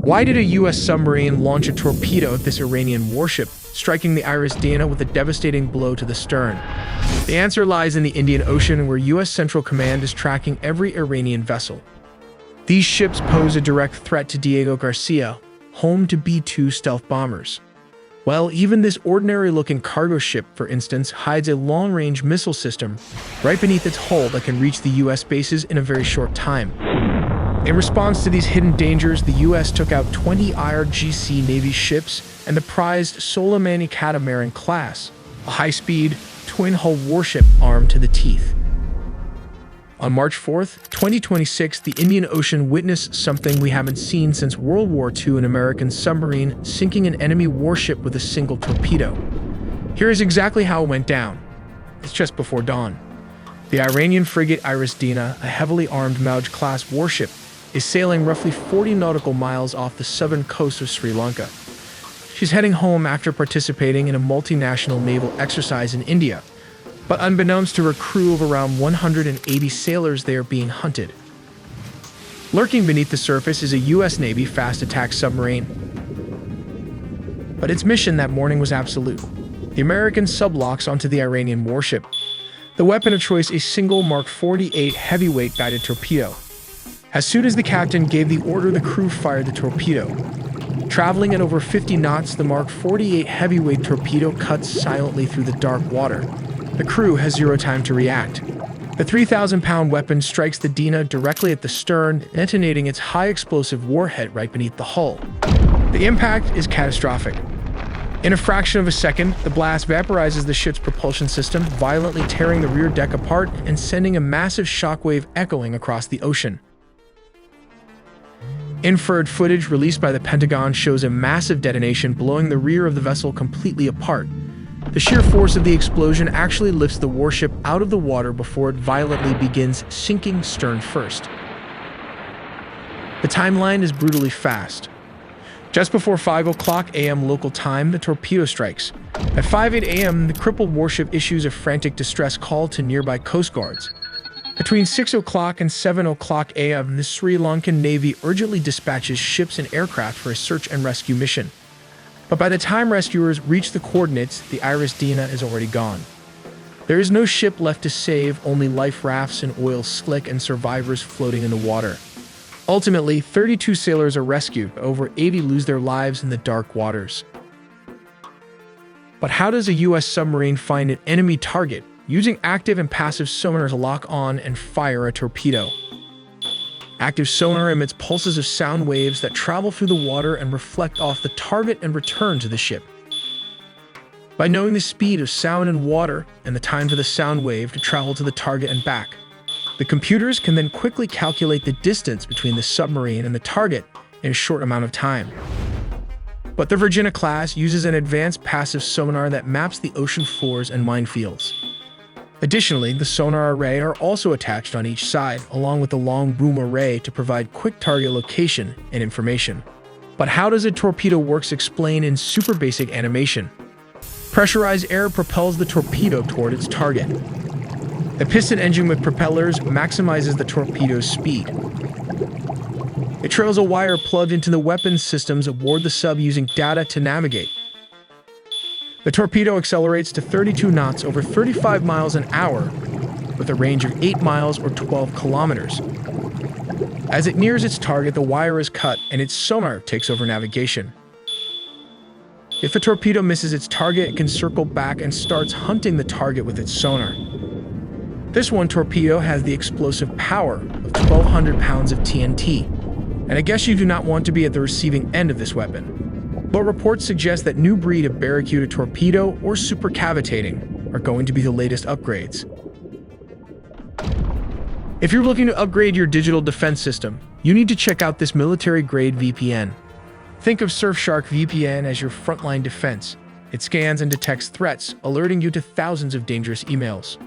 Why did a US submarine launch a torpedo at this Iranian warship, striking the Iris Dena with a devastating blow to the stern? The answer lies in the Indian Ocean, where US Central Command is tracking every Iranian vessel. These ships pose a direct threat to Diego Garcia, home to B-2 stealth bombers. Well, even this ordinary-looking cargo ship, for instance, hides a long-range missile system right beneath its hull that can reach the US bases in a very short time. In response to these hidden dangers, the US took out 20 IRGC Navy ships and the prized Solemani catamaran class, a high-speed, twin-hull warship armed to the teeth. On March 4th, 2026, the Indian Ocean witnessed something we haven't seen since World War II: an American submarine sinking an enemy warship with a single torpedo. Here is exactly how it went down. It's just before dawn. The Iranian frigate Iris Dena, a heavily armed Mauj-class warship, is sailing roughly 40 nautical miles off the southern coast of Sri Lanka. She's heading home after participating in a multinational naval exercise in India. But unbeknownst to her crew of around 180 sailors, they are being hunted. Lurking beneath the surface is a US Navy fast attack submarine. But its mission that morning was absolute. The American sub locks onto the Iranian warship. The weapon of choice, a single Mark 48 heavyweight guided torpedo. As soon as the captain gave the order, the crew fired the torpedo. Traveling at over 50 knots, the Mark 48 heavyweight torpedo cuts silently through the dark water. The crew has zero time to react. The 3,000-pound weapon strikes the Dena directly at the stern, detonating its high-explosive warhead right beneath the hull. The impact is catastrophic. In a fraction of a second, the blast vaporizes the ship's propulsion system, violently tearing the rear deck apart and sending a massive shockwave echoing across the ocean. Infrared footage released by the Pentagon shows a massive detonation blowing the rear of the vessel completely apart. The sheer force of the explosion actually lifts the warship out of the water before it violently begins sinking stern first. The timeline is brutally fast. Just before 5 o'clock a.m. local time, the torpedo strikes. At 5:08 a.m., the crippled warship issues a frantic distress call to nearby coast guards. Between 6 o'clock and 7 o'clock a.m., the Sri Lankan Navy urgently dispatches ships and aircraft for a search and rescue mission. But by the time rescuers reach the coordinates, the Iris Dena is already gone. There is no ship left to save, only life rafts and oil slick and survivors floating in the water. Ultimately, 32 sailors are rescued, but over 80 lose their lives in the dark waters. But how does a US submarine find an enemy target, using active and passive sonar to lock on and fire a torpedo? Active sonar emits pulses of sound waves that travel through the water and reflect off the target and return to the ship. By knowing the speed of sound in water and the time for the sound wave to travel to the target and back, the computers can then quickly calculate the distance between the submarine and the target in a short amount of time. But the Virginia class uses an advanced passive sonar that maps the ocean floors and minefields. Additionally, the sonar array are also attached on each side, along with the long boom array to provide quick target location and information. But how does a torpedo works explain in super basic animation? Pressurized air propels the torpedo toward its target. The piston engine with propellers maximizes the torpedo's speed. It trails a wire plugged into the weapons systems aboard the sub using data to navigate. The torpedo accelerates to 32 knots over 35 miles an hour with a range of 8 miles or 12 kilometers. As it nears its target, the wire is cut and its sonar takes over navigation. If the torpedo misses its target, it can circle back and starts hunting the target with its sonar. This one torpedo has the explosive power of 1,200 pounds of TNT, and I guess you do not want to be at the receiving end of this weapon. But reports suggest that new breed of barracuda torpedo or supercavitating are going to be the latest upgrades. If you're looking to upgrade your digital defense system, you need to check out this military-grade VPN. Think of Surfshark VPN as your frontline defense. It scans and detects threats, alerting you to thousands of dangerous emails.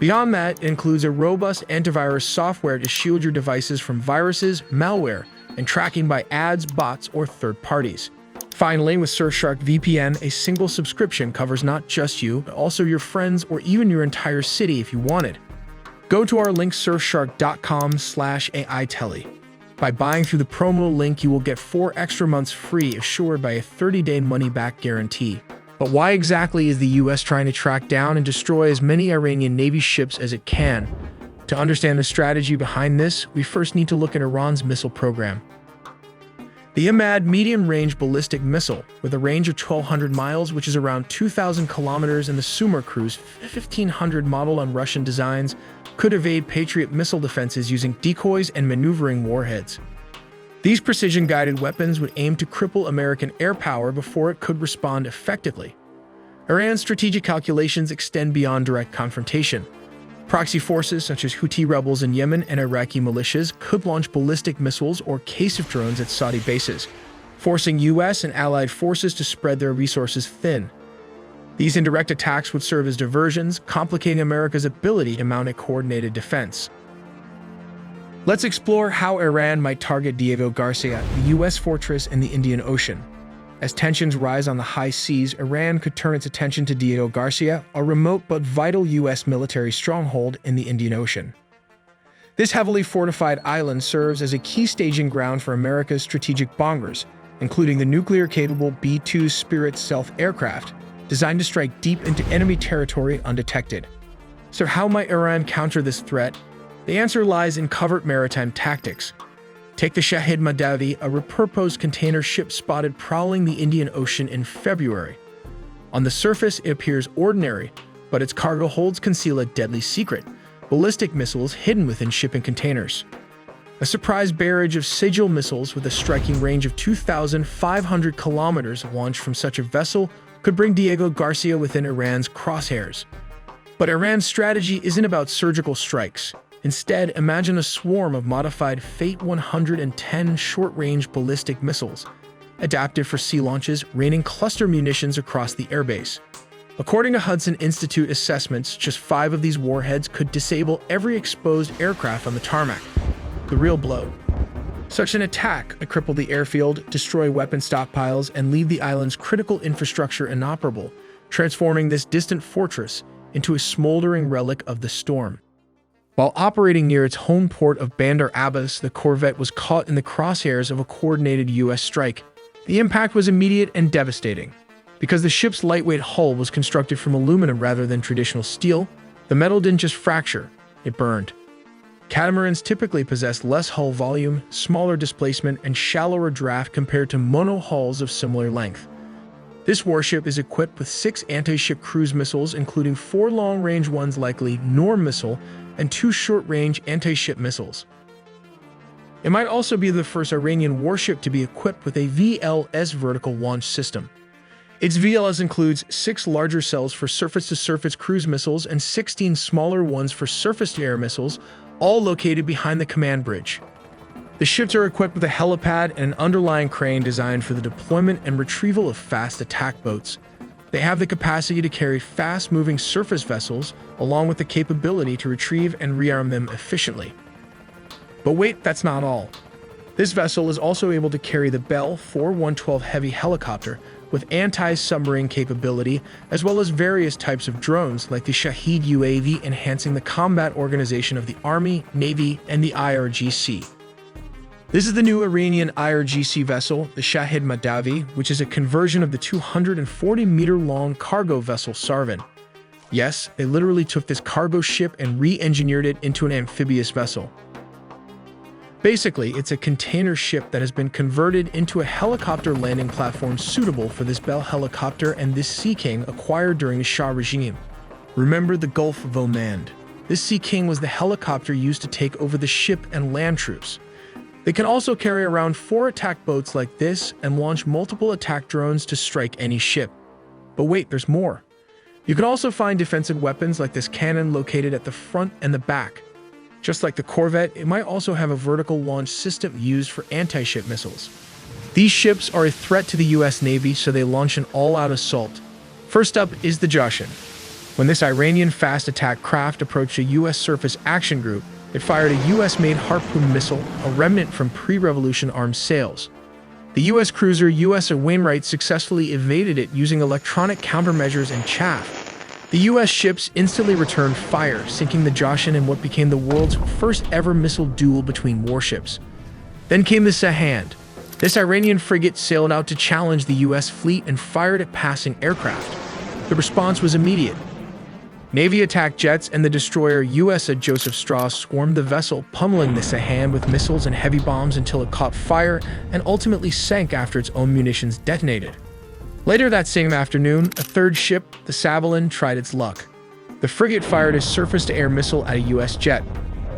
Beyond that, it includes a robust antivirus software to shield your devices from viruses, malware, and tracking by ads, bots, or third parties. Finally, with Surfshark VPN, a single subscription covers not just you, but also your friends or even your entire city if you wanted. Go to our link surfshark.com/AITelly. By buying through the promo link, you will get 4 extra months free, assured by a 30-day money-back guarantee. But why exactly is the US trying to track down and destroy as many Iranian Navy ships as it can? To understand the strategy behind this, we first need to look at Iran's missile program. The IMAD medium-range ballistic missile, with a range of 1,200 miles, which is around 2,000 kilometers, and the Sonar Cruise 1,500 model on Russian designs, could evade Patriot missile defenses using decoys and maneuvering warheads. These precision-guided weapons would aim to cripple American air power before it could respond effectively. Iran's strategic calculations extend beyond direct confrontation. Proxy forces such as Houthi rebels in Yemen and Iraqi militias could launch ballistic missiles or Kasif drones at Saudi bases, forcing US and allied forces to spread their resources thin. These indirect attacks would serve as diversions, complicating America's ability to mount a coordinated defense. Let's explore how Iran might target Diego Garcia, the US fortress in the Indian Ocean. As tensions rise on the high seas, Iran could turn its attention to Diego Garcia, a remote but vital US military stronghold in the Indian Ocean. This heavily fortified island serves as a key staging ground for America's strategic bombers, including the nuclear-capable B-2 Spirit stealth aircraft, designed to strike deep into enemy territory undetected. So how might Iran counter this threat? The answer lies in covert maritime tactics. Take the Shahid Mahdavi, a repurposed container ship spotted prowling the Indian Ocean in February. On the surface, it appears ordinary, but its cargo holds conceal a deadly secret: ballistic missiles hidden within shipping containers. A surprise barrage of Sigil missiles with a striking range of 2,500 kilometers launched from such a vessel could bring Diego Garcia within Iran's crosshairs. But Iran's strategy isn't about surgical strikes. Instead, imagine a swarm of modified Fate 110 short-range ballistic missiles, adapted for sea launches, raining cluster munitions across the airbase. According to Hudson Institute assessments, just 5 of these warheads could disable every exposed aircraft on the tarmac. The real blow. Such an attack could cripple the airfield, destroy weapon stockpiles, and leave the island's critical infrastructure inoperable, transforming this distant fortress into a smoldering relic of the storm. While operating near its home port of Bandar Abbas, the corvette was caught in the crosshairs of a coordinated U.S. strike. The impact was immediate and devastating. Because the ship's lightweight hull was constructed from aluminum rather than traditional steel, the metal didn't just fracture, it burned. Catamarans typically possess less hull volume, smaller displacement, and shallower draft compared to mono-hulls of similar length. This warship is equipped with 6 anti-ship cruise missiles, including 4 long-range ones likely Norm missile and 2 short-range anti-ship missiles. It might also be the first Iranian warship to be equipped with a VLS vertical launch system. Its VLS includes 6 larger cells for surface-to-surface cruise missiles and 16 smaller ones for surface-to-air missiles, all located behind the command bridge. The ships are equipped with a helipad and an underlying crane designed for the deployment and retrieval of fast attack boats. They have the capacity to carry fast-moving surface vessels, along with the capability to retrieve and rearm them efficiently. But wait, that's not all. This vessel is also able to carry the Bell 4-112 heavy helicopter with anti-submarine capability, as well as various types of drones like the Shahid UAV, enhancing the combat organization of the Army, Navy, and the IRGC. This is the new Iranian IRGC vessel, the Shahid Mahdavi, which is a conversion of the 240-meter-long cargo vessel Sarvan. Yes, they literally took this cargo ship and re-engineered it into an amphibious vessel. Basically, it's a container ship that has been converted into a helicopter landing platform suitable for this Bell helicopter and this Sea King acquired during the Shah regime. Remember the Gulf of Oman. This Sea King was the helicopter used to take over the ship and land troops. They can also carry around 4 attack boats like this and launch multiple attack drones to strike any ship. But wait, there's more. You can also find defensive weapons like this cannon located at the front and the back. Just like the corvette, it might also have a vertical launch system used for anti-ship missiles. These ships are a threat to the US Navy, so they launch an all-out assault. First up is the Jashin. When this Iranian fast attack craft approached a US surface action group, it fired a US-made Harpoon missile, a remnant from pre-revolution armed sails. The US cruiser US Wainwright successfully evaded it using electronic countermeasures and chaff. The US ships instantly returned fire, sinking the Jashin in what became the world's first ever missile duel between warships. Then came the Sahand. This Iranian frigate sailed out to challenge the US fleet and fired at passing aircraft. The response was immediate. Navy attack jets and the destroyer US Joseph Strauss swarmed the vessel, pummeling the Sahand with missiles and heavy bombs until it caught fire and ultimately sank after its own munitions detonated. Later that same afternoon, a third ship, the Solemani, tried its luck. The frigate fired a surface-to-air missile at a US jet.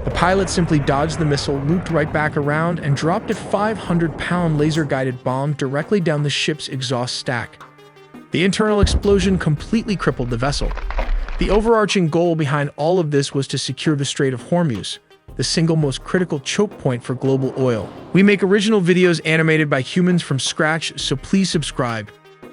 The pilot simply dodged the missile, looped right back around, and dropped a 500-pound laser-guided bomb directly down the ship's exhaust stack. The internal explosion completely crippled the vessel. The overarching goal behind all of this was to secure the Strait of Hormuz, the single most critical choke point for global oil. We make original videos animated by humans from scratch, so please subscribe.